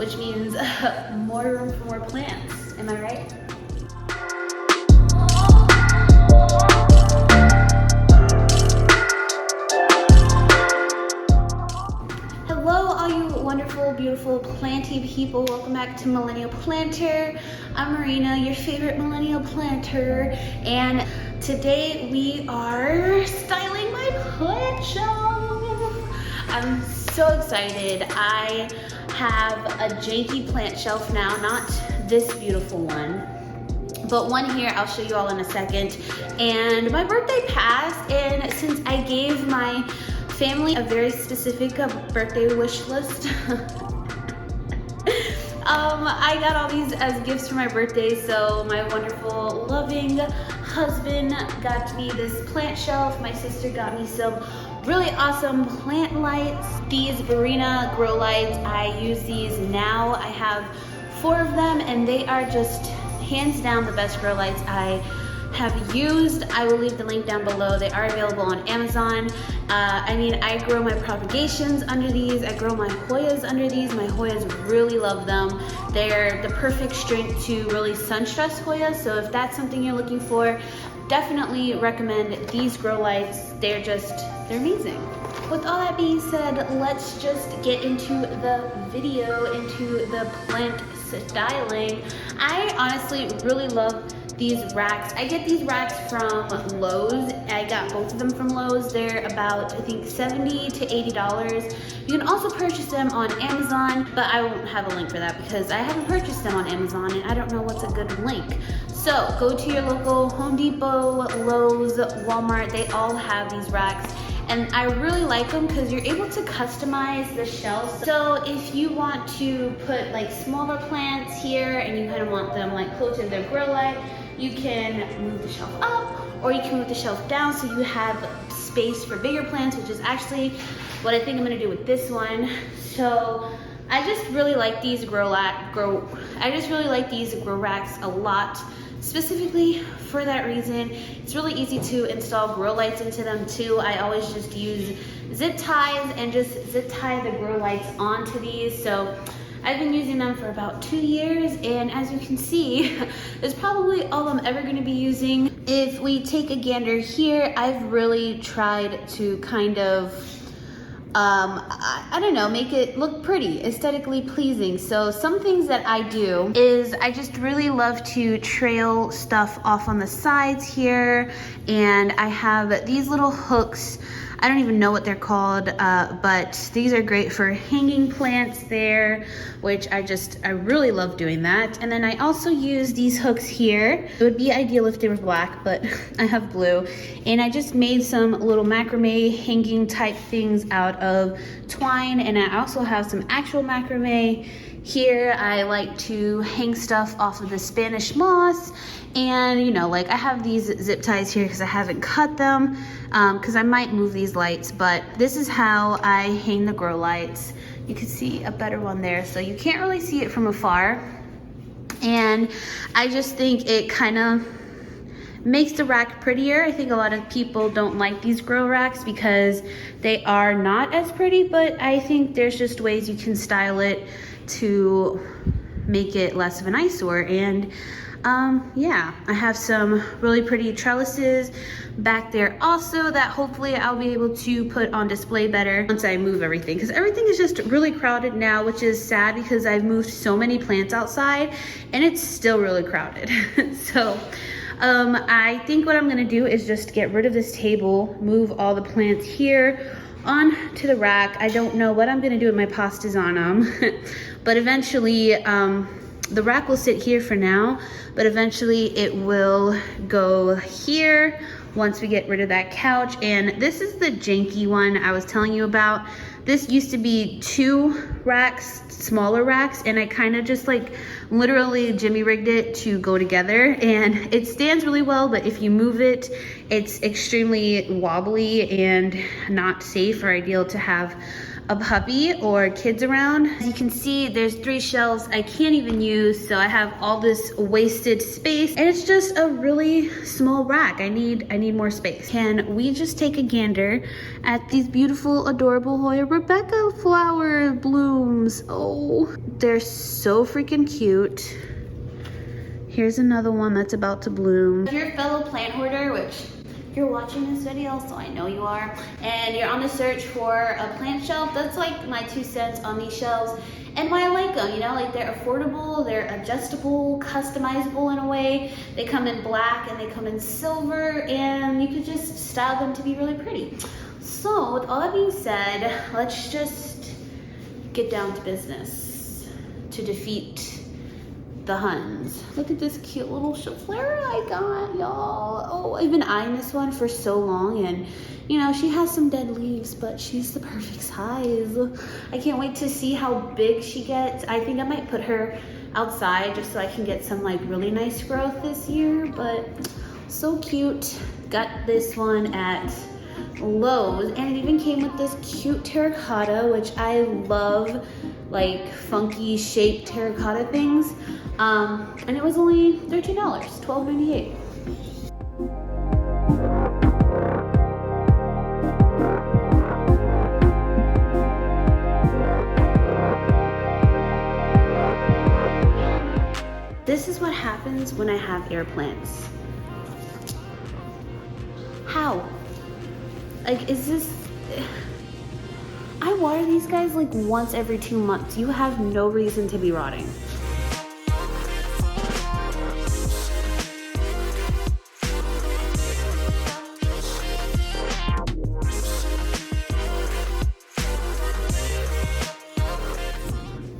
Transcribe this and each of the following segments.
which means more room for more plants. Am I right? Hello, all you wonderful, beautiful, planty people. Welcome back to Millennial Planter. I'm Marina, your favorite millennial planter, and today we are styling my plant shelf. I'm so excited. I have a janky plant shelf now, not this beautiful one, but one here I'll show you all in a second. And my birthday passed, and since I gave my family a very specific birthday wish list, I got all these as gifts for my birthday. So my wonderful, loving husband got me this plant shelf. My sister got me some really awesome plant lights. These Barina grow lights, I use these now. I have 4 of them, and they are just hands down the best grow lights I have used. I will leave the link down below. They are available on Amazon. I grow my propagations under these. I grow my Hoyas under these. My Hoyas really love them. They're the perfect strength to really sun stress Hoyas. So if that's something you're looking for, definitely recommend these grow lights. They're amazing. With all that being said, let's just get into the video, into the plant styling. I honestly really love these racks. I get these racks from Lowe's. I got both of them from Lowe's. They're about, I think, $70 to $80. You can also purchase them on Amazon, but I won't have a link for that because I haven't purchased them on Amazon and I don't know what's a good link. So go to your local Home Depot, Lowe's, Walmart. They all have these racks. And I really like them because you're able to customize the shelves. So if you want to put like smaller plants here and you kind of want them like closer to their grow light, you can move the shelf up or you can move the shelf down so you have space for bigger plants, which is actually what I think I'm gonna do with this one. So I just really like these grow racks a lot. Specifically for that reason. It's really easy to install grow lights into them too. I always just use zip ties and just zip tie the grow lights onto these. So I've been using them for about 2 years, and as you can see, it's probably all I'm ever going to be using. If we take a gander here, I've really tried to kind of I don't know, make it look pretty, aesthetically pleasing. So some things that I do is I just really love to trail stuff off on the sides here, and I have these little hooks. I don't even know what they're called, but these are great for hanging plants there, which I really love doing that. And then I also use these hooks here. It would be ideal if they were black, but I have blue. And I just made some little macrame hanging type things out of twine, and I also have some actual macrame. Here I like to hang stuff off of the Spanish moss, and you know, like I have these zip ties here because I haven't cut them because I might move these lights, but this is how I hang the grow lights. You can see a better one there, so you can't really see it from afar, and I just think it kind of makes the rack prettier. I think a lot of people don't like these grow racks because they are not as pretty, but I think there's just ways you can style it to make it less of an eyesore. And yeah, I have some really pretty trellises back there also that hopefully I'll be able to put on display better once I move everything, because everything is just really crowded now, which is sad because I've moved so many plants outside and it's still really crowded. So I think what I'm gonna do is just get rid of this table, move all the plants here onto the rack. I don't know what I'm gonna do with my pastas on them, but eventually the rack will sit here for now, but eventually it will go here once we get rid of that couch. And this is the janky one I was telling you about. This used to be 2 racks, smaller racks, and I kind of just like literally jimmy rigged it to go together, and it stands really well, but if you move it, it's extremely wobbly and not safe or ideal to have a puppy or kids around. As you can see, there's 3 shelves I can't even use, so I have all this wasted space, and it's just a really small rack. I need more space. Can we just take a gander at these beautiful, adorable Hoya Rebecca flower blooms? Oh, they're so freaking cute. Here's another one that's about to bloom. If you're a fellow plant hoarder, which you're watching this video, so I know you are, and you're on the search for a plant shelf, that's like my 2 cents on these shelves. And why I like them, you know, like they're affordable, they're adjustable, customizable in a way. They come in black and they come in silver, and you could just style them to be really pretty. So with all that being said, let's just get down to business to defeat the Huns. Look at this cute little Schefflera I got, y'all. Oh, I've been eyeing this one for so long, and you know, she has some dead leaves, but she's the perfect size. I can't wait to see how big she gets. I think I might put her outside just so I can get some like really nice growth this year, but so cute. Got this one at Lowe's, and it even came with this cute terracotta, which I love, like funky shaped terracotta things. And it was only $13, $12.98. This is what happens when I have air plants. How? Like, is this... I water these guys like once every 2 months. You have no reason to be rotting.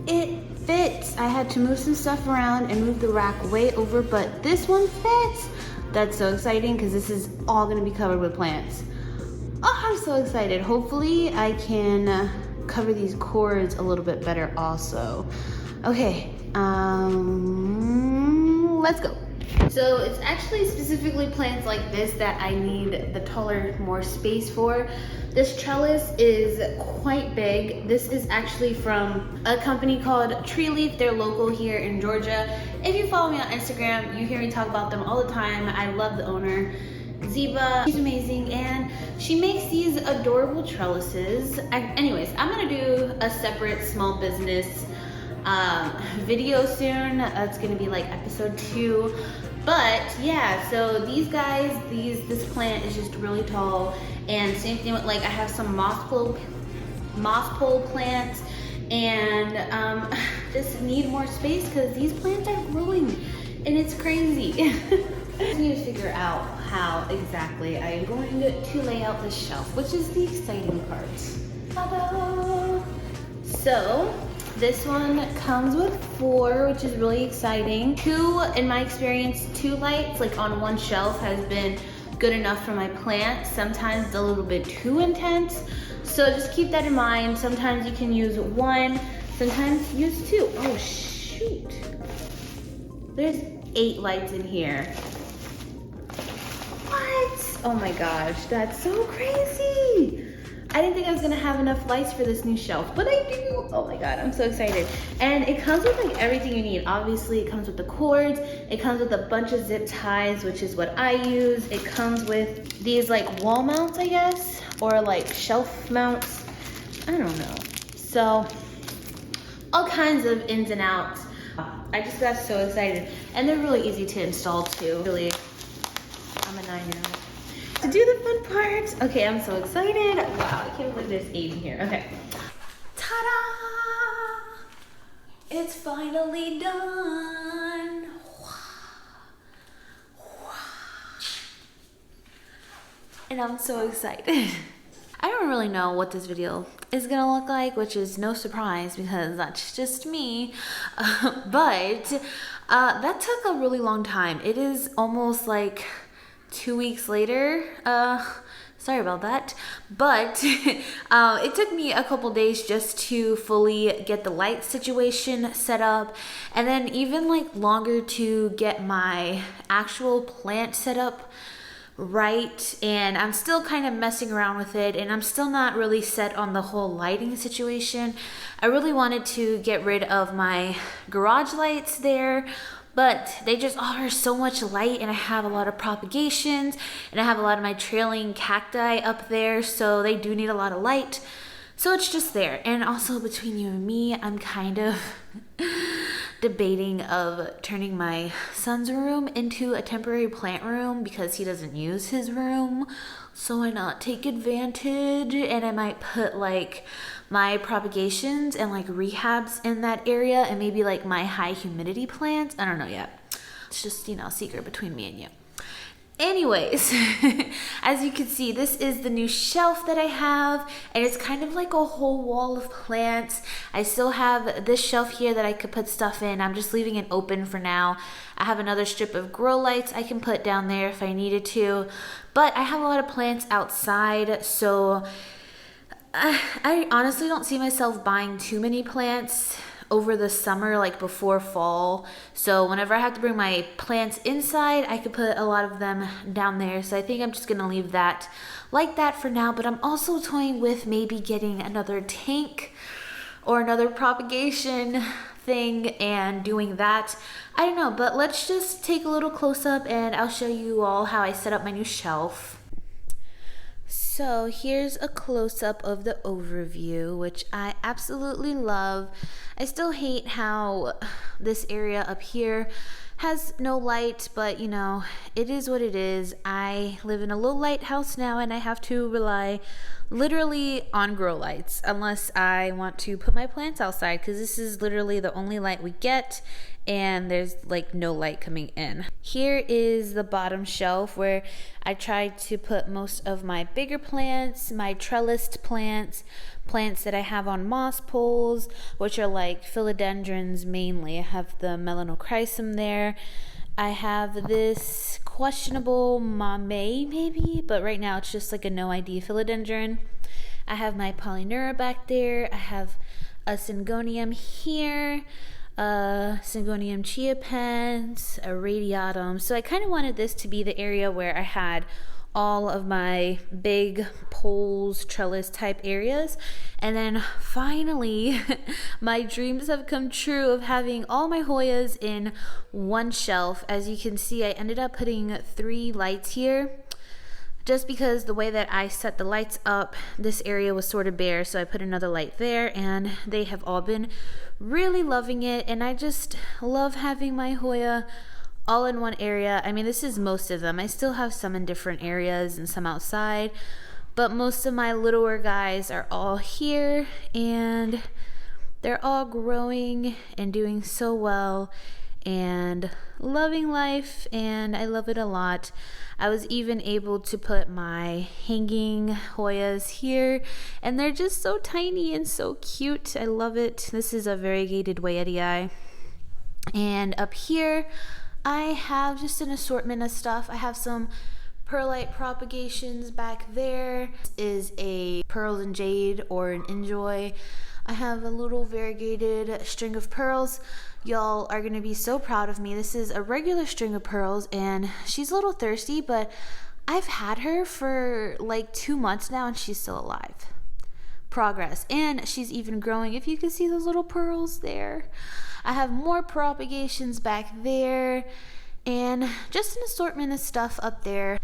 It fits. I had to move some stuff around and move the rack way over, but this one fits. That's so exciting because this is all gonna be covered with plants. Oh, I'm so excited. Hopefully I can cover these cords a little bit better also. Okay, let's go. So it's actually specifically plants like this that I need the taller, more space for. This trellis is quite big. This is actually from a company called Tree Leaf. They're local here in Georgia. If you follow me on Instagram, you hear me talk about them all the time. I love the owner, Ziba. She's amazing, and she makes these adorable trellises. Anyways, I'm gonna do a separate small business video soon. It's gonna be like episode 2. But yeah, so these guys, this plant is just really tall, and same thing with, like, I have some moss pole plants, and just need more space because these plants are growing, and it's crazy. I just need to figure out how exactly I am going to lay out this shelf, which is the exciting part. Ta-da! So this one comes with 4, which is really exciting. 2, in my experience, 2 lights like on one shelf has been good enough for my plants. Sometimes it's a little bit too intense, so just keep that in mind. Sometimes you can use 1, sometimes use 2. Oh shoot, there's 8 lights in here. What? Oh my gosh, that's so crazy. I didn't think I was gonna have enough lights for this new shelf, but I do. Oh my God, I'm so excited. And it comes with like everything you need. Obviously, it comes with the cords. It comes with a bunch of zip ties, which is what I use. It comes with these like wall mounts, I guess, or like shelf mounts. I don't know. So all kinds of ins and outs. I just got so excited. And they're really easy to install too. Really, I'm a 9-year-old. To do the fun part. Okay, I'm so excited. Wow, I can't believe there's 8 in here. Okay. Ta-da! It's finally done. And I'm so excited. I don't really know what this video is gonna look like, which is no surprise because that's just me. But that took a really long time. It is almost like 2 weeks later. Sorry about that, but it took me a couple days just to fully get the light situation set up, and then even like longer to get my actual plant set up right, and I'm still kind of messing around with it, and I'm still not really set on the whole lighting situation. I really wanted to get rid of my garage lights there, but they just offer so much light, and I have a lot of propagations, and I have a lot of my trailing cacti up there, so they do need a lot of light. So it's just there. And also, between you and me, I'm kind of debating of turning my son's room into a temporary plant room because he doesn't use his room. So why not take advantage? And I might put like my propagations and like rehabs in that area, and maybe like my high humidity plants. I don't know yet. It's just, you know, a secret between me and you. Anyways, as you can see, this is the new shelf that I have, and it's kind of like a whole wall of plants. I still have this shelf here that I could put stuff in. I'm just leaving it open for now. I have another strip of grow lights I can put down there if I needed to, but I have a lot of plants outside, so I honestly don't see myself buying too many plants over the summer, like before fall. So whenever I have to bring my plants inside, I could put a lot of them down there. So I think I'm just gonna leave that like that for now. But I'm also toying with maybe getting another tank or another propagation thing and doing that. I don't know, but let's just take a little close up and I'll show you all how I set up my new shelf. So here's a close-up of the overview, which I absolutely love. I still hate how this area up here has no light, but you know, it is what it is. I live in a low light house now, and I have to rely literally on grow lights unless I want to put my plants outside, because this is literally the only light we get, and there's like no light coming in. Here is the bottom shelf where I tried to put most of my bigger plants, my trellised plants, plants that I have on moss poles, which are like philodendrons mainly. I have the melanochrysum there. I have this questionable mame maybe, but right now it's just like a no ID philodendron. I have my Polyneura back there. I have a Syngonium here, Syngonium chiapens, a radiatum. So I kind of wanted this to be the area where I had all of my big poles, trellis type areas. And then finally, my dreams have come true of having all my Hoyas in one shelf. As you can see, I ended up putting 3 lights here. Just because the way that I set the lights up, this area was sort of bare, so I put another light there, and they have all been really loving it. And I just love having my Hoya all in one area. I mean, this is most of them. I still have some in different areas and some outside, but most of my littler guys are all here, and they're all growing and doing so well and loving life, and I love it a lot. I was even able to put my hanging Hoyas here, and they're just so tiny and so cute. I love it. This is a variegated Wayettii. And up here I have just an assortment of stuff. I have some perlite propagations back there. This is a pearls and jade or an enjoy. I have a little variegated string of pearls. Y'all are gonna be so proud of me. This is a regular string of pearls, and she's a little thirsty, but I've had her for like 2 months now, and she's still alive. Progress. And she's even growing. If you can see those little pearls there. I have more propagations back there, and just an assortment of stuff up there.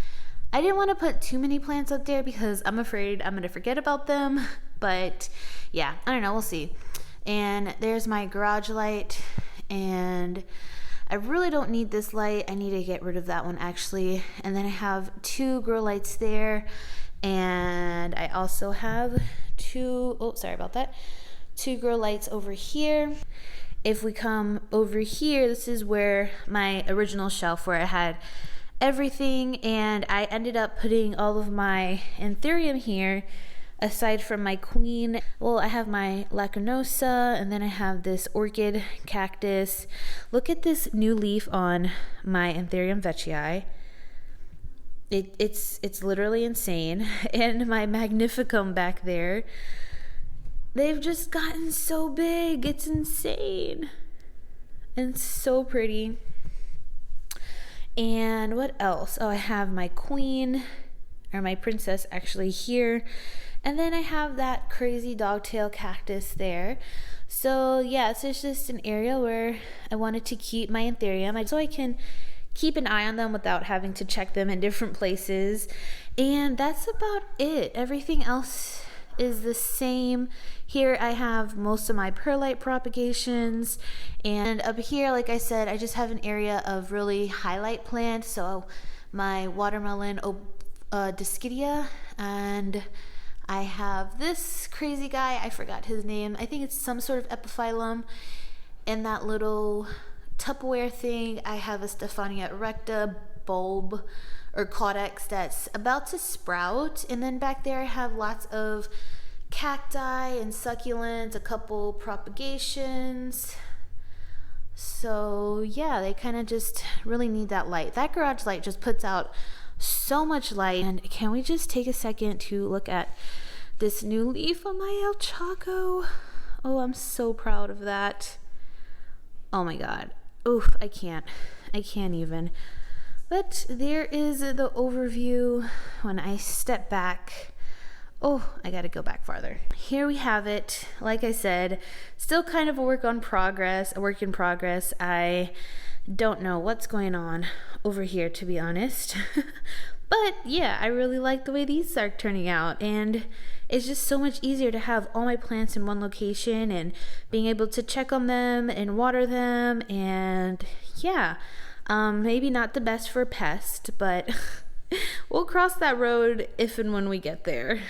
I didn't want to put too many plants up there because I'm afraid I'm gonna forget about them, but yeah, I don't know, we'll see. And there's my garage light, and I really don't need this light. I need to get rid of that one actually. And then I have 2 grow lights there, and I also have 2 grow lights over here. If we come over here, this is where my original shelf where I had everything, and I ended up putting all of my anthurium here. Aside from my queen, well, I have my lacunosa, and then I have this orchid cactus. Look at this new leaf on my Anthurium veitchii. It's literally insane. And my magnificum back there, they've just gotten so big. It's insane and so pretty. And what else? Oh, I have my queen, or my princess actually here. And then I have that crazy dogtail cactus there. So yeah, so it's just an area where I wanted to keep my anthurium so I can keep an eye on them without having to check them in different places. And that's about it. Everything else is the same. Here I have most of my perlite propagations, and up here, like I said, I just have an area of really highlight plants. So my watermelon Discidia, and I have this crazy guy, I forgot his name, I think it's some sort of epiphyllum. In that little Tupperware thing, I have a Stephania erecta bulb or caudex that's about to sprout. And then back there I have lots of cacti and succulents, a couple propagations. So yeah, they kind of just really need that light. That garage light just puts out so much light. And can we just take a second to look at this new leaf on my El Chaco? Oh, I'm so proud of that. Oh my god. Oof, I can't even. But there is the overview when I step back. Oh, I gotta go back farther. Here we have it. Like I said, still kind of a work in progress. I don't know what's going on over here, to be honest. But yeah, I really like the way these are turning out, and it's just so much easier to have all my plants in one location and being able to check on them and water them. And yeah, maybe not the best for pests, but we'll cross that road if and when we get there.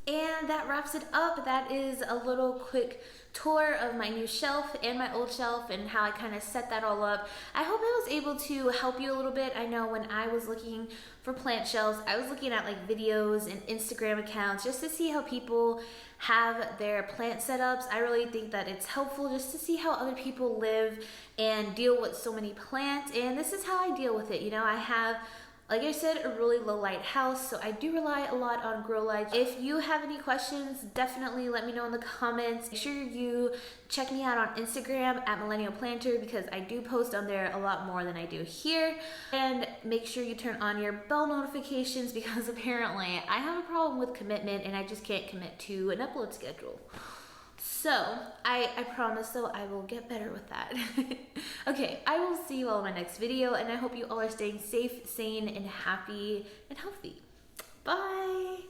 And that wraps it up. That is a little quick tour of my new shelf and my old shelf and how I kind of set that all up. I hope I was able to help you a little bit. I know when I was looking for plant shelves, I was looking at like videos and Instagram accounts just to see how people have their plant setups. I really think that it's helpful just to see how other people live and deal with so many plants. And this is how I deal with it. You know, I have, like I said, a really low light house, so I do rely a lot on grow lights. If you have any questions, definitely let me know in the comments. Make sure you check me out on Instagram at Millennial Planter, because I do post on there a lot more than I do here. And make sure you turn on your bell notifications, because apparently I have a problem with commitment and I just can't commit to an upload schedule. So, I promise though, I will get better with that. Okay, I will see you all in my next video, and I hope you all are staying safe, sane, and happy, and healthy. Bye!